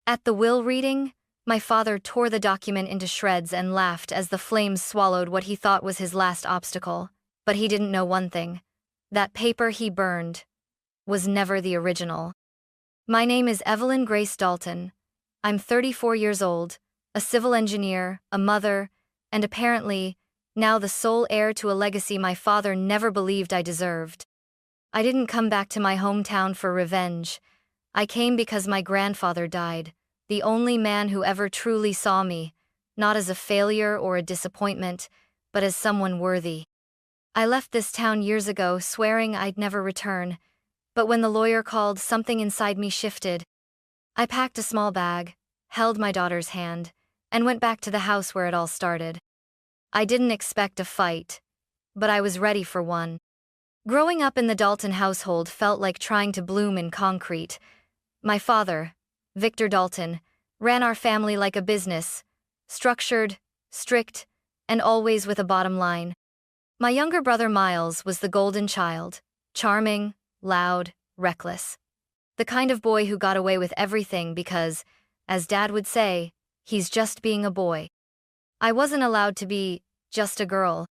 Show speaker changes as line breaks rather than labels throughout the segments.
At the will reading, my father tore the document into shreds and laughed as the flames swallowed what he thought was his last obstacle. But he didn't know one thing. That paper he burned was never the original. My name is Evelyn Grace Dalton. I'm 34 years old, a civil engineer, a mother, and apparently, now the sole heir to a legacy my father never believed I deserved. I didn't come back to my hometown for revenge. I came because my grandfather died, the only man who ever truly saw me, not as a failure or a disappointment, but as someone worthy. I left this town years ago, swearing I'd never return, but when the lawyer called, something inside me shifted. I packed a small bag, held my daughter's hand, and went back to the house where it all started. I didn't expect a fight, but I was ready for one. Growing up in the Dalton household felt like trying to bloom in concrete. My father, Victor Dalton, ran our family like a business, structured, strict, and always with a bottom line. My younger brother Miles was the golden child, charming, loud, reckless. The kind of boy who got away with everything because, as Dad would say, he's just being a boy. I wasn't allowed to be just a girl.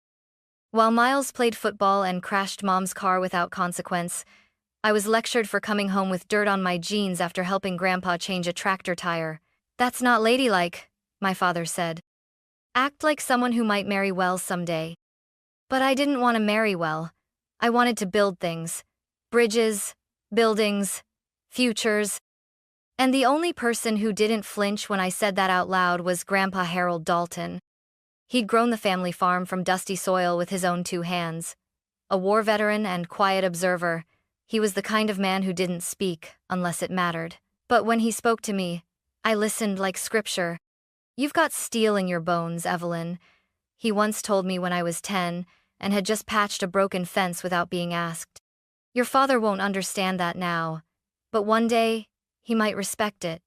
While Miles played football and crashed Mom's car without consequence, I was lectured for coming home with dirt on my jeans after helping Grandpa change a tractor tire. "That's not ladylike," my father said. "Act like someone who might marry well someday." But I didn't want to marry well. I wanted to build things. Bridges, buildings, futures. And the only person who didn't flinch when I said that out loud was Grandpa Harold Dalton. He'd grown the family farm from dusty soil with his own 2 hands. A war veteran and quiet observer, he was the kind of man who didn't speak unless it mattered. But when he spoke to me, I listened like scripture. "You've got steel in your bones, Evelyn," he once told me when I was 10 and had just patched a broken fence without being asked. "Your father won't understand that now, but one day, he might respect it,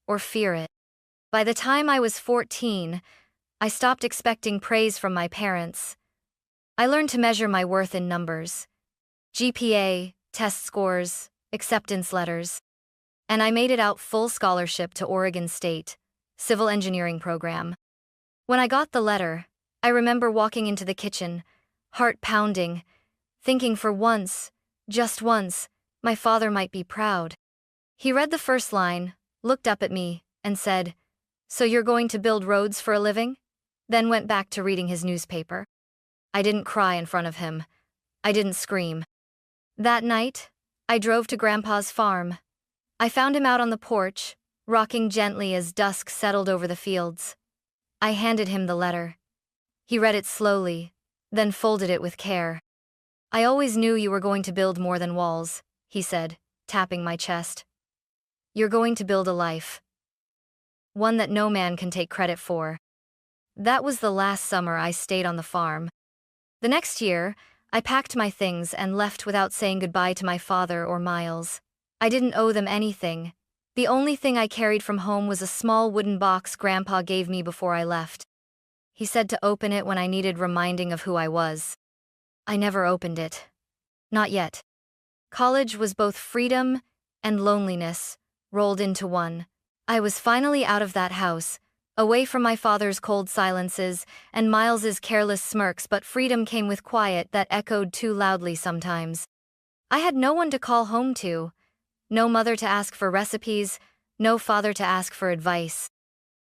or fear it." By the time I was 14, I stopped expecting praise from my parents. I learned to measure my worth in numbers. GPA, test scores, acceptance letters. And I made it out full scholarship to Oregon State, civil engineering program. When I got the letter, I remember walking into the kitchen, heart pounding, thinking for once, just once, my father might be proud. He read the first line, looked up at me, and said, "So you're going to build roads for a living?" Then went back to reading his newspaper. I didn't cry in front of him. I didn't scream. That night, I drove to Grandpa's farm. I found him out on the porch, rocking gently as dusk settled over the fields. I handed him the letter. He read it slowly, then folded it with care. "I always knew you were going to build more than walls," he said, tapping my chest. "You're going to build a life. One that no man can take credit for." That was the last summer I stayed on the farm. The next year, I packed my things and left without saying goodbye to my father or Miles. I didn't owe them anything. The only thing I carried from home was a small wooden box Grandpa gave me before I left. He said to open it when I needed reminding of who I was. I never opened it. Not yet. College was both freedom and loneliness, rolled into one. I was finally out of that house, away from my father's cold silences and Miles's careless smirks, but freedom came with quiet that echoed too loudly sometimes. I had no one to call home to, no mother to ask for recipes, no father to ask for advice.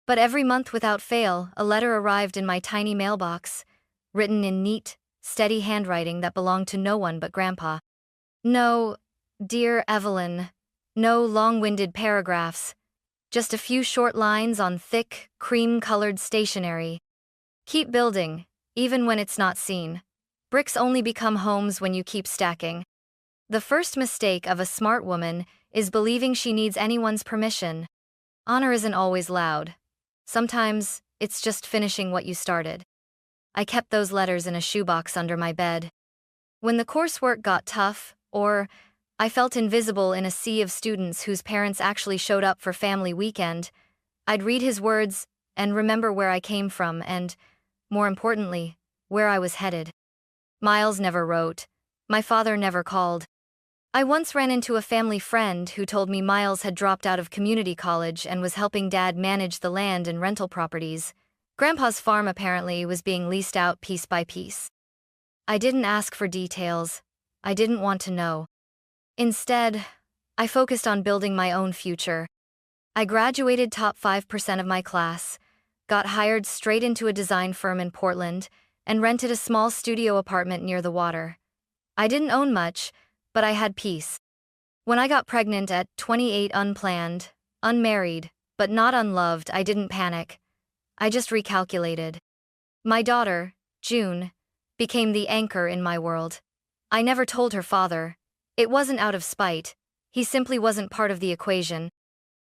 But every month without fail, a letter arrived in my tiny mailbox, written in neat, steady handwriting that belonged to no one but Grandpa. No, "Dear Evelyn," no long-winded paragraphs, just a few short lines on thick, cream-colored stationery. "Keep building, even when it's not seen. Bricks only become homes when you keep stacking." The first mistake of a smart woman is believing she needs anyone's permission. Honor isn't always loud. Sometimes, it's just finishing what you started. I kept those letters in a shoebox under my bed. When the coursework got tough, or I felt invisible in a sea of students whose parents actually showed up for family weekend, I'd read his words and remember where I came from and, more importantly, where I was headed. Miles never wrote. My father never called. I once ran into a family friend who told me Miles had dropped out of community college and was helping Dad manage the land and rental properties. Grandpa's farm apparently was being leased out piece by piece. I didn't ask for details. I didn't want to know. Instead, I focused on building my own future. I graduated top 5% of my class, got hired straight into a design firm in Portland, and rented a small studio apartment near the water. I didn't own much, but I had peace. When I got pregnant at 28, unplanned, unmarried, but not unloved, I didn't panic. I just recalculated. My daughter, June, became the anchor in my world. I never told her father. It wasn't out of spite. He simply wasn't part of the equation.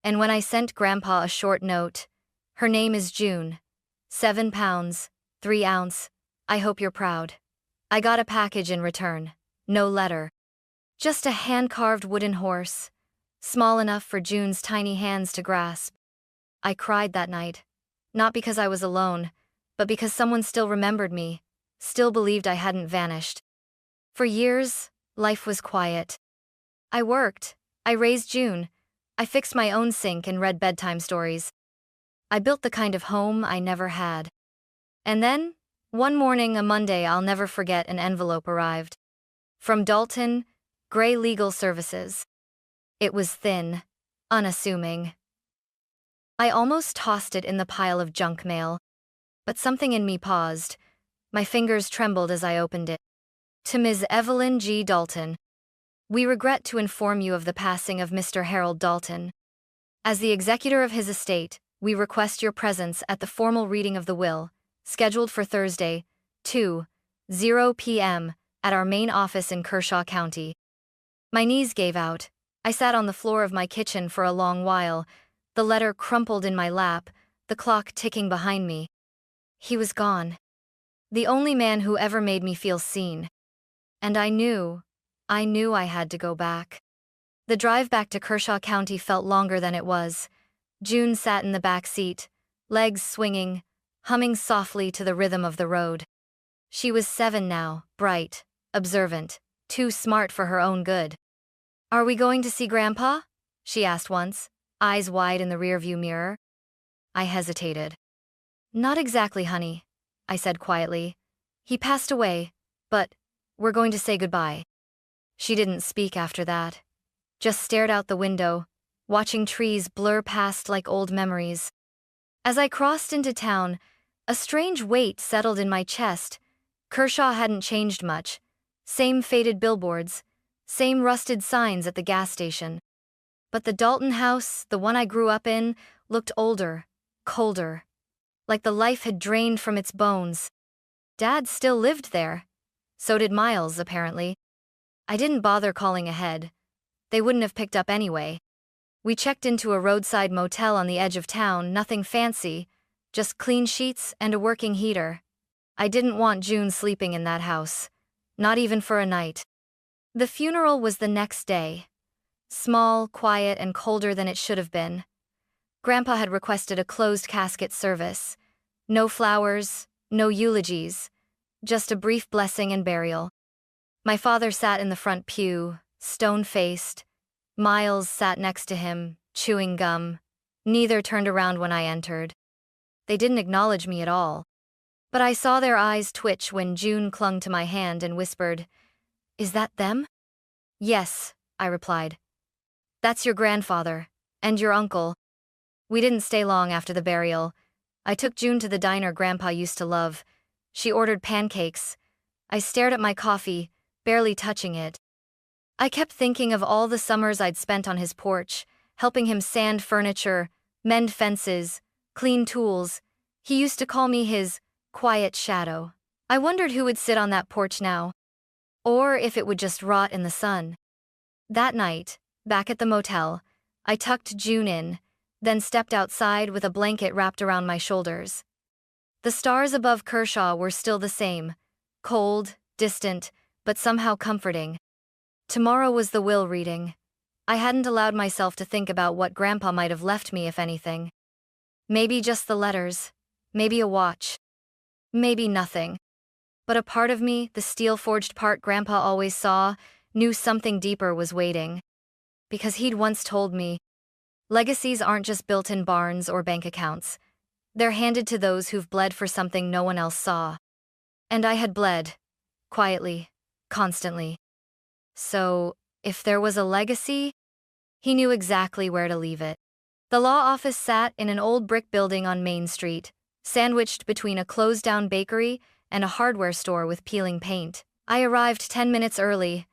And when I sent Grandpa a short note, "Her name is June. 7 pounds, 3 ounce. I hope you're proud." I got a package in return. No letter. Just a hand-carved wooden horse, small enough for June's tiny hands to grasp. I cried that night. Not because I was alone, but because someone still remembered me, still believed I hadn't vanished. For years, life was quiet. I worked. I raised June. I fixed my own sink and read bedtime stories. I built the kind of home I never had. And then, one morning, a Monday I'll never forget, an envelope arrived. From Dalton, Gray Legal Services. It was thin, unassuming. I almost tossed it in the pile of junk mail. But something in me paused. My fingers trembled as I opened it. To Ms. Evelyn G. Dalton. We regret to inform you of the passing of Mr. Harold Dalton. As the executor of his estate, we request your presence at the formal reading of the will, scheduled for Thursday, 2:00 p.m., at our main office in Kershaw County. My knees gave out. I sat on the floor of my kitchen for a long while, the letter crumpled in my lap, the clock ticking behind me. He was gone. The only man who ever made me feel seen. And I knew I had to go back. The drive back to Kershaw County felt longer than it was. June sat in the back seat, legs swinging, humming softly to the rhythm of the road. She was 7 now, bright, observant, too smart for her own good. "Are we going to see Grandpa?" she asked once, eyes wide in the rearview mirror. I hesitated. "Not exactly, honey," I said quietly. "He passed away, but we're going to say goodbye." She didn't speak after that, just stared out the window, watching trees blur past like old memories. As I crossed into town, a strange weight settled in my chest. Kershaw hadn't changed much. Same faded billboards, same rusted signs at the gas station. But the Dalton house, the one I grew up in, looked older, colder. Like the life had drained from its bones. Dad still lived there. So did Miles, apparently. I didn't bother calling ahead. They wouldn't have picked up anyway. We checked into a roadside motel on the edge of town, nothing fancy, just clean sheets and a working heater. I didn't want June sleeping in that house. Not even for a night. The funeral was the next day. Small, quiet, and colder than it should have been. Grandpa had requested a closed casket service. No flowers, no eulogies. Just a brief blessing and burial. My father sat in the front pew, stone-faced. Miles sat next to him, chewing gum. Neither turned around when I entered. They didn't acknowledge me at all. But I saw their eyes twitch when June clung to my hand and whispered, "Is that them?" "Yes," I replied. "That's your grandfather, and your uncle." We didn't stay long after the burial. I took June to the diner Grandpa used to love. She ordered pancakes. I stared at my coffee, barely touching it. I kept thinking of all the summers I'd spent on his porch, helping him sand furniture, mend fences, clean tools. He used to call me his quiet shadow. I wondered who would sit on that porch now. Or if it would just rot in the sun. That night, back at the motel, I tucked June in, then stepped outside with a blanket wrapped around my shoulders. The stars above Kershaw were still the same, cold, distant, but somehow comforting. Tomorrow was the will reading. I hadn't allowed myself to think about what Grandpa might have left me, if anything. Maybe just the letters, maybe a watch, maybe nothing. But a part of me, the steel-forged part Grandpa always saw, knew something deeper was waiting. Because he'd once told me, legacies aren't just built in barns or bank accounts. They're handed to those who've bled for something no one else saw. And I had bled. Quietly. Constantly. So, if there was a legacy, he knew exactly where to leave it. The law office sat in an old brick building on Main Street, sandwiched between a closed-down bakery and a hardware store with peeling paint. I arrived 10 minutes early,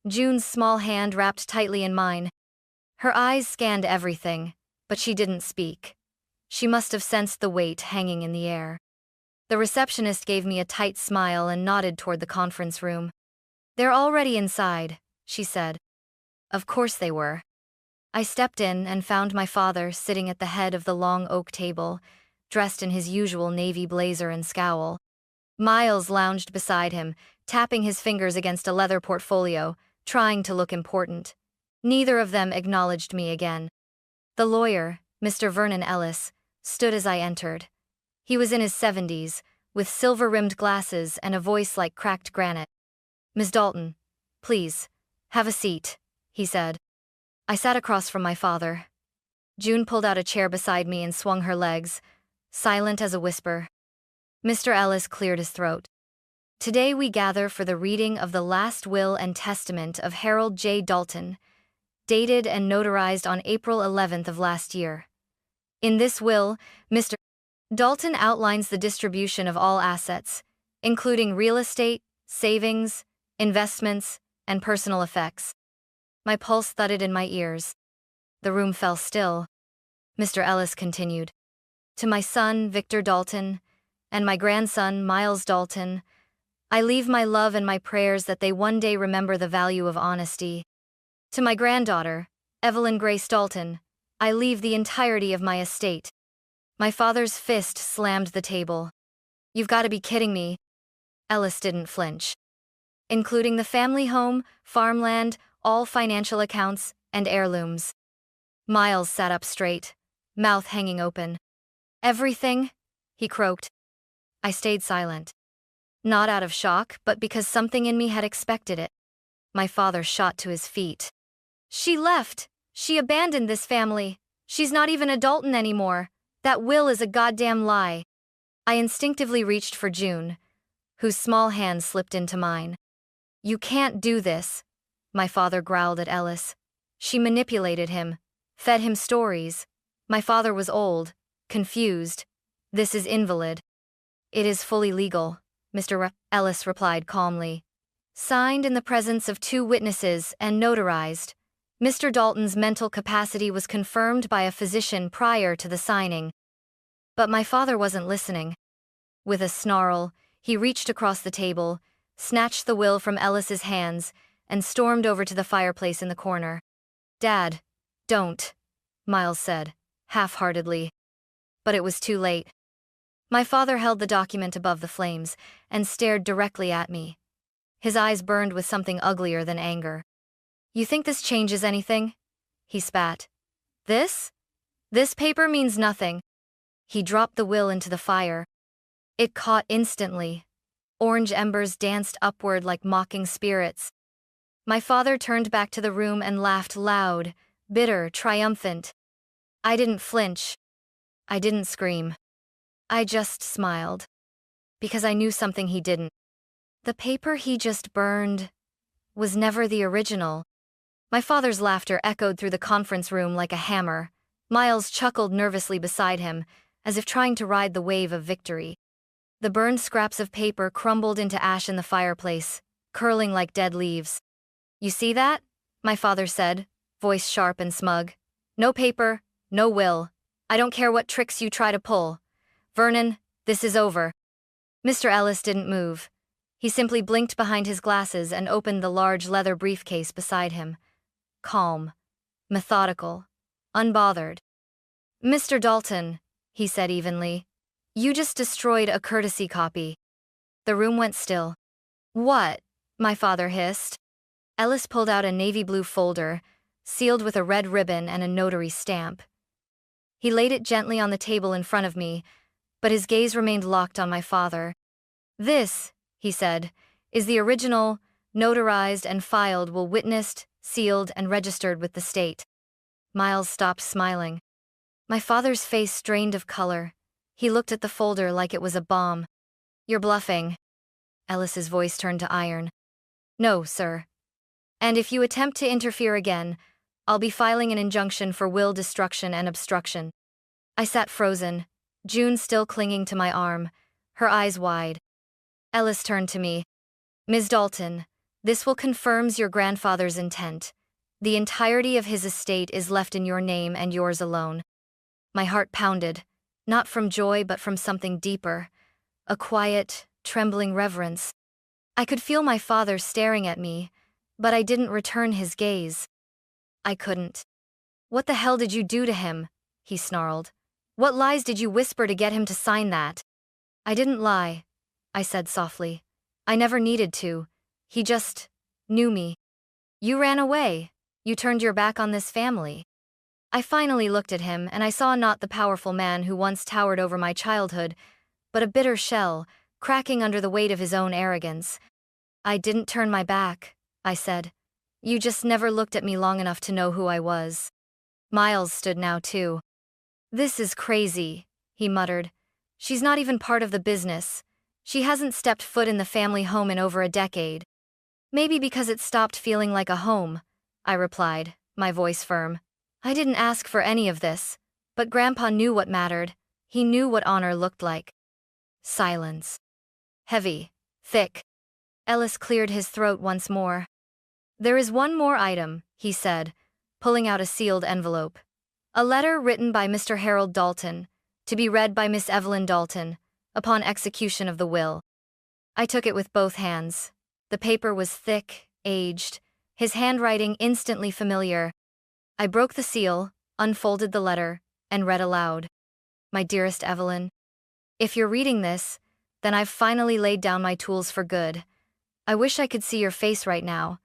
June's small hand wrapped tightly in mine. Her eyes scanned everything, but she didn't speak. She must have sensed the weight hanging in the air. The receptionist gave me a tight smile and nodded toward the conference room. "They're already inside," she said. Of course they were. I stepped in and found my father sitting at the head of the long oak table, dressed in his usual navy blazer and scowl. Miles lounged beside him, tapping his fingers against a leather portfolio, trying to look important. Neither of them acknowledged me again. The lawyer, Mr. Vernon Ellis, stood as I entered. He was in his 70s, with silver-rimmed glasses and a voice like cracked granite. "Miss Dalton, please, have a seat," he said. I sat across from my father. June pulled out a chair beside me and swung her legs, silent as a whisper. Mr. Ellis cleared his throat. "Today we gather for the reading of the last will and testament of Harold J. Dalton, dated and notarized on April 11th of last year. In this will, Mr. Dalton outlines the distribution of all assets, including real estate, savings, investments, and personal effects." My pulse thudded in my ears. The room fell still. Mr. Ellis continued. "To my son, Victor Dalton, and my grandson, Miles Dalton, I leave my love and my prayers that they one day remember the value of honesty. To my granddaughter, Evelyn Grace Dalton, I leave the entirety of my estate." My father's fist slammed the table. "You've got to be kidding me." Ellis didn't flinch. "Including the family home, farmland, all financial accounts, and heirlooms." Miles sat up straight, mouth hanging open. "Everything?" he croaked. I stayed silent. Not out of shock, but because something in me had expected it. My father shot to his feet. "She left. She abandoned this family. She's not even a Dalton anymore. That will is a goddamn lie." I instinctively reached for June, whose small hand slipped into mine. "You can't do this," my father growled at Ellis. "She manipulated him, fed him stories." My father was old, confused. "This is invalid." "It is fully legal," Mr. Ellis replied calmly. "Signed in the presence of 2 witnesses and notarized. Mr. Dalton's mental capacity was confirmed by a physician prior to the signing." But my father wasn't listening. With a snarl, he reached across the table, snatched the will from Ellis's hands, and stormed over to the fireplace in the corner. "Dad, don't," Miles said, half-heartedly. But it was too late. My father held the document above the flames and stared directly at me. His eyes burned with something uglier than anger. "You think this changes anything?" he spat. This paper means nothing." He dropped the will into the fire. It caught instantly. Orange embers danced upward like mocking spirits. My father turned back to the room and laughed loud, bitter, triumphant. I didn't flinch. I didn't scream. I just smiled. Because I knew something he didn't. The paper he just burned was never the original. My father's laughter echoed through the conference room like a hammer. Miles chuckled nervously beside him, as if trying to ride the wave of victory. The burned scraps of paper crumbled into ash in the fireplace, curling like dead leaves. "You see that?" my father said, voice sharp and smug. "No paper, no will. I don't care what tricks you try to pull. Vernon, this is over." Mr. Ellis didn't move. He simply blinked behind his glasses and opened the large leather briefcase beside him. Calm, methodical, unbothered. "Mr. Dalton," he said evenly, "you just destroyed a courtesy copy." The room went still. "What?" my father hissed. Ellis pulled out a navy blue folder, sealed with a red ribbon and a notary stamp. He laid it gently on the table in front of me, but his gaze remained locked on my father. "This," he said, "is the original, notarized and filed, will witnessed, sealed, and registered with the state. Miles stopped smiling. My father's face strained of color. He looked at the folder like it was a bomb. You're bluffing. Ellis's voice turned to iron. No, sir. And if you attempt to interfere again, I'll be filing an injunction for will destruction and obstruction. I sat frozen, June still clinging to my arm, her eyes wide. Ellis turned to me. Ms. Dalton, this will confirms your grandfather's intent. The entirety of his estate is left in your name and yours alone. My heart pounded, not from joy but from something deeper, a quiet, trembling reverence. I could feel my father staring at me, but I didn't return his gaze. I couldn't. What the hell did you do to him? He snarled. What lies did you whisper to get him to sign that? I didn't lie, I said softly. I never needed to. He just knew me. You ran away. You turned your back on this family. I finally looked at him and I saw not the powerful man who once towered over my childhood, but a bitter shell, cracking under the weight of his own arrogance. I didn't turn my back, I said. You just never looked at me long enough to know who I was. Miles stood now too. This is crazy, he muttered. She's not even part of the business. She hasn't stepped foot in the family home in over a decade. Maybe because it stopped feeling like a home, I replied, my voice firm. I didn't ask for any of this, but Grandpa knew what mattered. He knew what honor looked like. Silence. Heavy, thick. Ellis cleared his throat once more. There is one more item, he said, pulling out a sealed envelope. A letter written by Mr. Harold Dalton, to be read by Miss Evelyn Dalton, upon execution of the will. I took it with both hands. The paper was thick, aged, his handwriting instantly familiar. I broke the seal, unfolded the letter, and read aloud. My dearest Evelyn, if you're reading this, then I've finally laid down my tools for good. I wish I could see your face right now.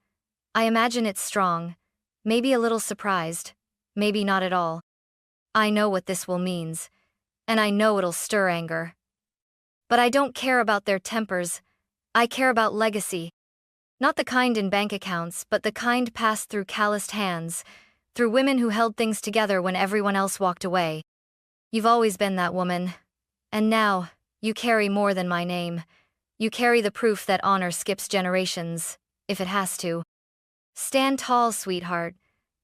I imagine it's strong, maybe a little surprised, maybe not at all. I know what this will means, and I know it'll stir anger. But I don't care about their tempers. I care about legacy. Not the kind in bank accounts, but the kind passed through calloused hands, through women who held things together when everyone else walked away. You've always been that woman. And now, you carry more than my name. You carry the proof that honor skips generations, if it has to. Stand tall, sweetheart.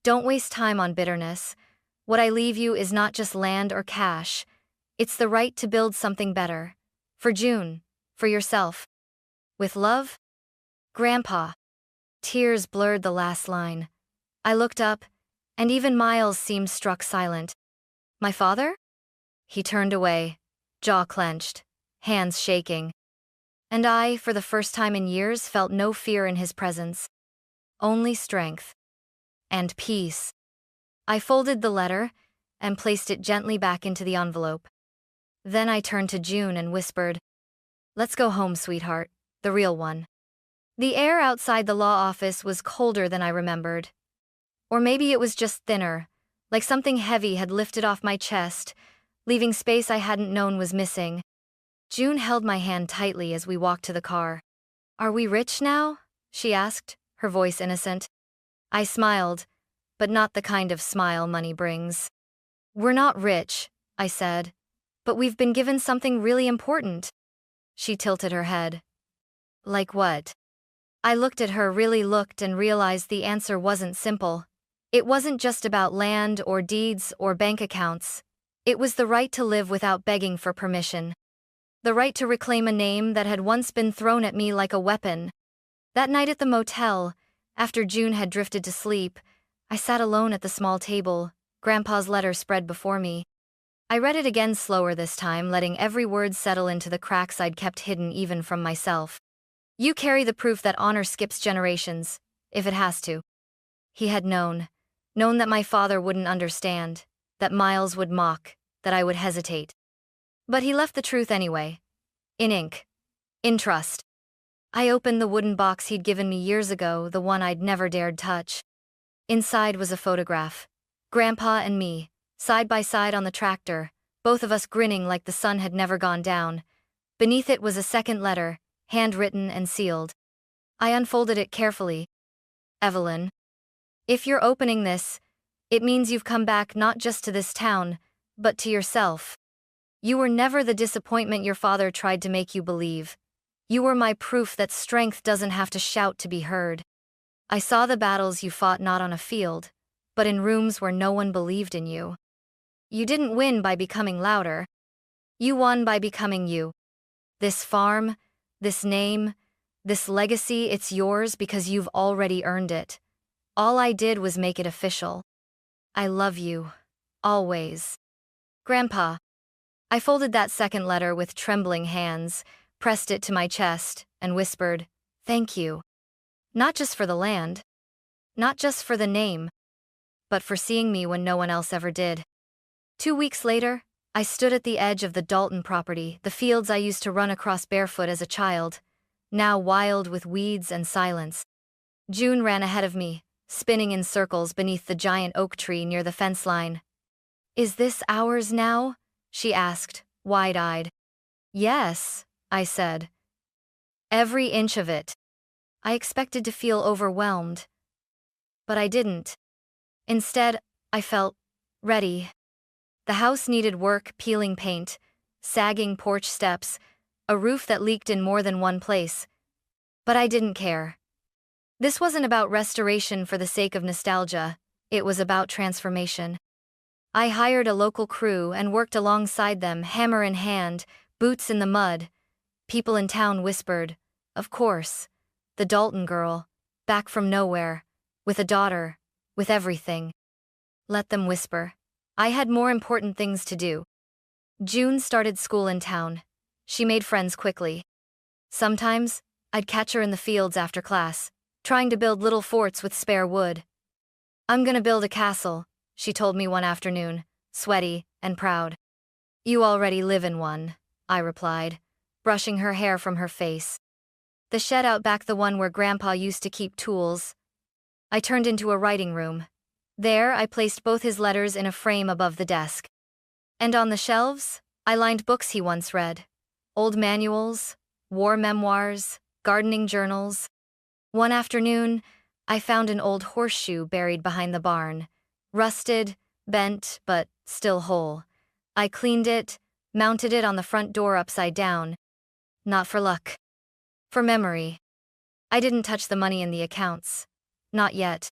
Don't waste time on bitterness. What I leave you is not just land or cash. It's the right to build something better. For June. For yourself. With love? Grandpa. Tears blurred the last line. I looked up, and even Miles seemed struck silent. My father? He turned away, jaw clenched, hands shaking. And I, for the first time in years, felt no fear in his presence. Only strength. And peace. I folded the letter and placed it gently back into the envelope. Then I turned to June and whispered, Let's go home, sweetheart, the real one. The air outside the law office was colder than I remembered. Or maybe it was just thinner, like something heavy had lifted off my chest, leaving space I hadn't known was missing. June held my hand tightly as we walked to the car. Are we rich now? She asked, her voice innocent. I smiled, but not the kind of smile money brings. We're not rich, I said, but we've been given something really important. She tilted her head. Like what? I looked at her, really looked, and realized the answer wasn't simple. It wasn't just about land or deeds or bank accounts. It was the right to live without begging for permission. The right to reclaim a name that had once been thrown at me like a weapon. That night at the motel, after June had drifted to sleep, I sat alone at the small table, Grandpa's letter spread before me. I read it again slower this time, letting every word settle into the cracks I'd kept hidden even from myself. You carry the proof that honor skips generations, if it has to. He had known that my father wouldn't understand, that Miles would mock, that I would hesitate. But he left the truth anyway. In ink. In trust. I opened the wooden box he'd given me years ago, the one I'd never dared touch. Inside was a photograph. Grandpa and me, side by side on the tractor, both of us grinning like the sun had never gone down. Beneath it was a second letter, handwritten and sealed. I unfolded it carefully. Evelyn, if you're opening this, it means you've come back not just to this town, but to yourself. You were never the disappointment your father tried to make you believe. You were my proof that strength doesn't have to shout to be heard. I saw the battles you fought not on a field, but in rooms where no one believed in you. You didn't win by becoming louder. You won by becoming you. This farm, this name, this legacy, it's yours because you've already earned it. All I did was make it official. I love you. Always. Grandpa. I folded that second letter with trembling hands, pressed it to my chest, and whispered, "Thank you. Not just for the land. Not just for the name. But for seeing me when no one else ever did." 2 weeks later, I stood at the edge of the Dalton property, the fields I used to run across barefoot as a child, now wild with weeds and silence. June ran ahead of me, spinning in circles beneath the giant oak tree near the fence line. "Is this ours now?" she asked, wide-eyed. "Yes," I said. "Every inch of it." I expected to feel overwhelmed, but I didn't. Instead, I felt ready. The house needed work, peeling paint, sagging porch steps, a roof that leaked in more than one place. But I didn't care. This wasn't about restoration for the sake of nostalgia, it was about transformation. I hired a local crew and worked alongside them, hammer in hand, boots in the mud. People in town whispered, "Of course, the Dalton girl, back from nowhere, with a daughter, with everything." Let them whisper. I had more important things to do. June started school in town. She made friends quickly. Sometimes, I'd catch her in the fields after class, trying to build little forts with spare wood. "I'm gonna build a castle," she told me one afternoon, sweaty and proud. "You already live in one," I replied, brushing her hair from her face. "The shed out back, the one where Grandpa used to keep tools." I turned into a writing room. There, I placed both his letters in a frame above the desk. And on the shelves, I lined books he once read. Old manuals, war memoirs, gardening journals. One afternoon, I found an old horseshoe buried behind the barn. Rusted, bent, but still whole. I cleaned it, mounted it on the front door upside down. Not for luck. For memory. I didn't touch the money in the accounts. Not yet.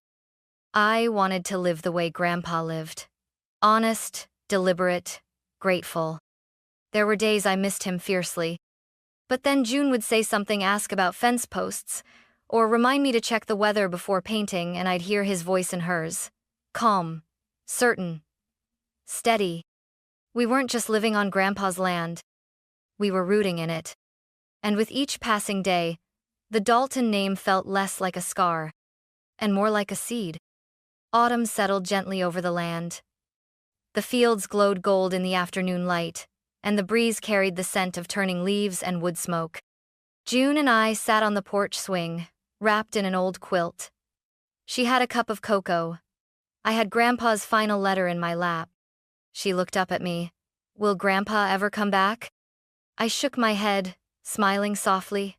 I wanted to live the way Grandpa lived. Honest, deliberate, grateful. There were days I missed him fiercely. But then June would say something, ask about fence posts, or remind me to check the weather before painting, and I'd hear his voice in hers. Calm, certain, steady. We weren't just living on Grandpa's land. We were rooting in it. And with each passing day, the Dalton name felt less like a scar, and more like a seed. Autumn settled gently over the land. The fields glowed gold in the afternoon light, and the breeze carried the scent of turning leaves and wood smoke. June and I sat on the porch swing, wrapped in an old quilt. She had a cup of cocoa. I had Grandpa's final letter in my lap. She looked up at me. "Will Grandpa ever come back?" I shook my head, smiling softly.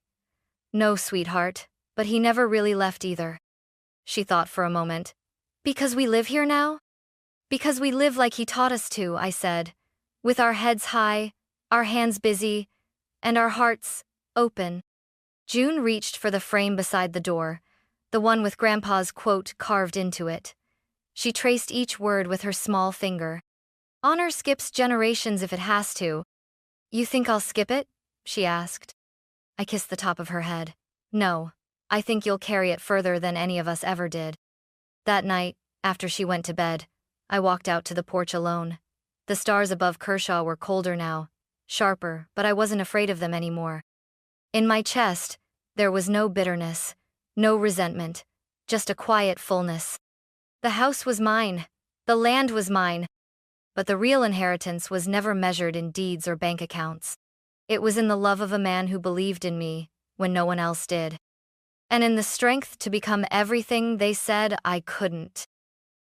"No, sweetheart, but he never really left either." She thought for a moment. "Because we live here now?" "Because we live like he taught us to," I said, with our heads high, our hands busy, and our hearts open. June reached for the frame beside the door, the one with Grandpa's quote carved into it. She traced each word with her small finger. "Honor skips generations if it has to." "You think I'll skip it?" she asked. I kissed the top of her head. "No, I think you'll carry it further than any of us ever did." That night, after she went to bed, I walked out to the porch alone. The stars above Kershaw were colder now, sharper, but I wasn't afraid of them anymore. In my chest, there was no bitterness, no resentment, just a quiet fullness. The house was mine, the land was mine, but the real inheritance was never measured in deeds or bank accounts. It was in the love of a man who believed in me when no one else did. And in the strength to become everything they said I couldn't.